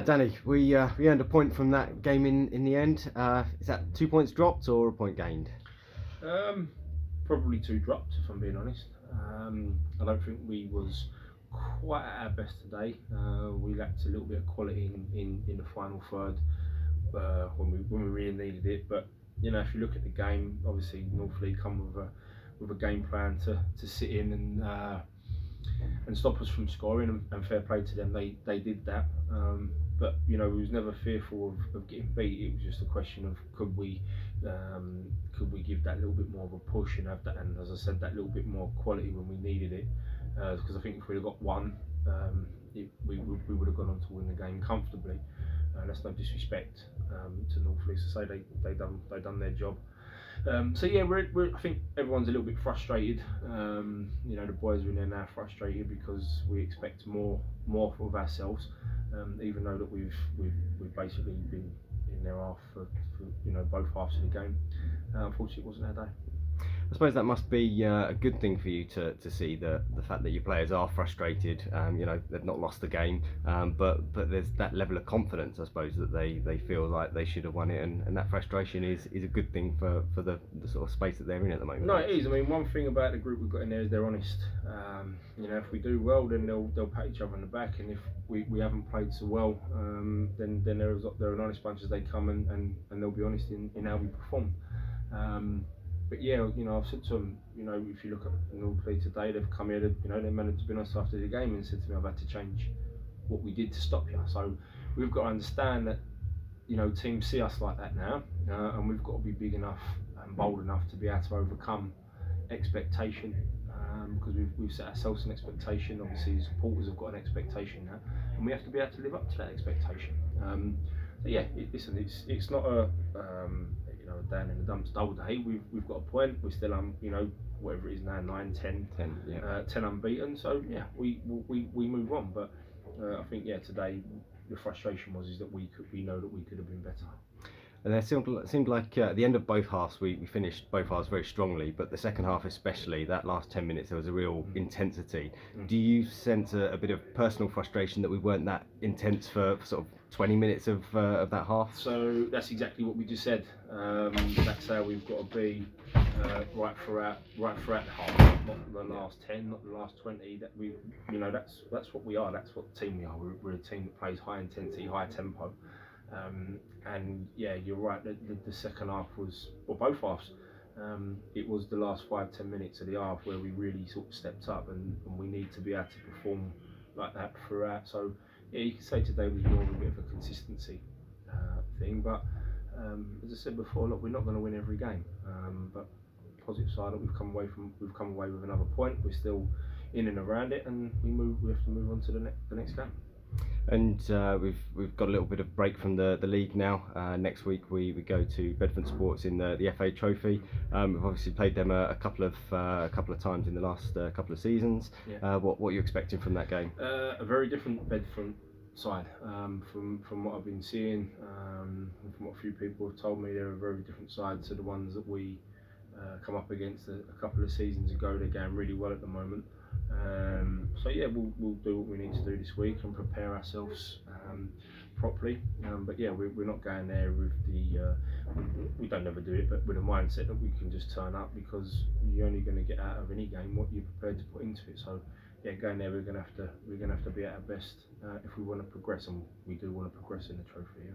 Danny, we earned a point from that game in the end. Is that 2 points dropped or a point gained? Probably 2 dropped, if I'm being honest. I don't think we was quite at our best today. We lacked a little bit of quality in the final third when we really needed it. But you know, if you look at the game, obviously North Leigh come with a game plan to sit in and stop us from scoring, and fair play to them, they did that. But you know, we was never fearful of getting beat. It was just a question of could we give that little bit more of a push and have that, and as I said, that little bit more quality when we needed it. Because I think if we'd have got one, we would have gone on to win the game comfortably. That's no disrespect to North Leigh, to say they done their job. So yeah, I think everyone's a little bit frustrated. You know, the boys are in there now frustrated because we expect more of ourselves. Even though that we've basically been in their half for you know, both halves of the game. Unfortunately, it wasn't our day. I suppose that must be a good thing for you to see the fact that your players are frustrated. You know, they've not lost the game, but there's that level of confidence, I suppose, that they feel like they should have won it, and that frustration is a good thing for the sort of space that they're in at the moment. No, it is. I mean, one thing about the group we've got in there is they're honest. You know, if we do well, then they'll pat each other on the back, and if we haven't played so well, then they're an honest bunch as they come, and they'll be honest in how we perform. But yeah, you know, I've said to them, you know, if you look at North Leigh today, they've come here, you know, they managed to be honest after the game and said to me, I've had to change what we did to stop you. So we've got to understand that, you know, teams see us like that now, and we've got to be big enough and bold enough to be able to overcome expectation, because we've set ourselves an expectation. Obviously, the supporters have got an expectation now, and we have to be able to live up to that expectation. So yeah, listen, it's not a you know, down in the dumps dull day. We've got a point. We're still you know, whatever it is now, 9, 10, 10 unbeaten. So yeah, we move on. But I think yeah, today the frustration is that we know that we could have been better. And it seemed like at the end of both halves, we finished both halves very strongly, but the second half especially, that last 10 minutes, there was a real intensity. Do you sense a bit of personal frustration that we weren't that intense for sort of 20 minutes of that half? So that's exactly what we just said. That's how we've got to be right throughout the half, not the last 10, not the last 20. That we, you know, that's what we are. That's what team we are. We're a team that plays high intensity, high tempo. And yeah, you're right. The second half was, well, both halves. It was the last 5-10 minutes of the half where we really sort of stepped up, and we need to be able to perform like that throughout. So yeah, you could say today was more of a bit of a consistency thing. But as I said before, look, we're not going to win every game. But positive side, that we've come away with another point. We're still in and around it, and we have to move on to the next game. And we've got a little bit of break from the league now. Next week we go to Bedford Sports in the FA Trophy. We've obviously played them a couple of times in the last couple of seasons. Yeah. What are you expecting from that game? A very different Bedford side from what I've been seeing, and from what a few people have told me. They're a very different side to the ones that we come up against a couple of seasons ago. They're going really well at the moment. So yeah, we'll do what we need to do this week and prepare ourselves properly. But yeah, we're not going there with we don't ever do it, but with a mindset that we can just turn up, because you're only going to get out of any game what you're prepared to put into it. So yeah, going there, we're going to have to be at our best if we want to progress, and we do want to progress in the trophy. Yeah.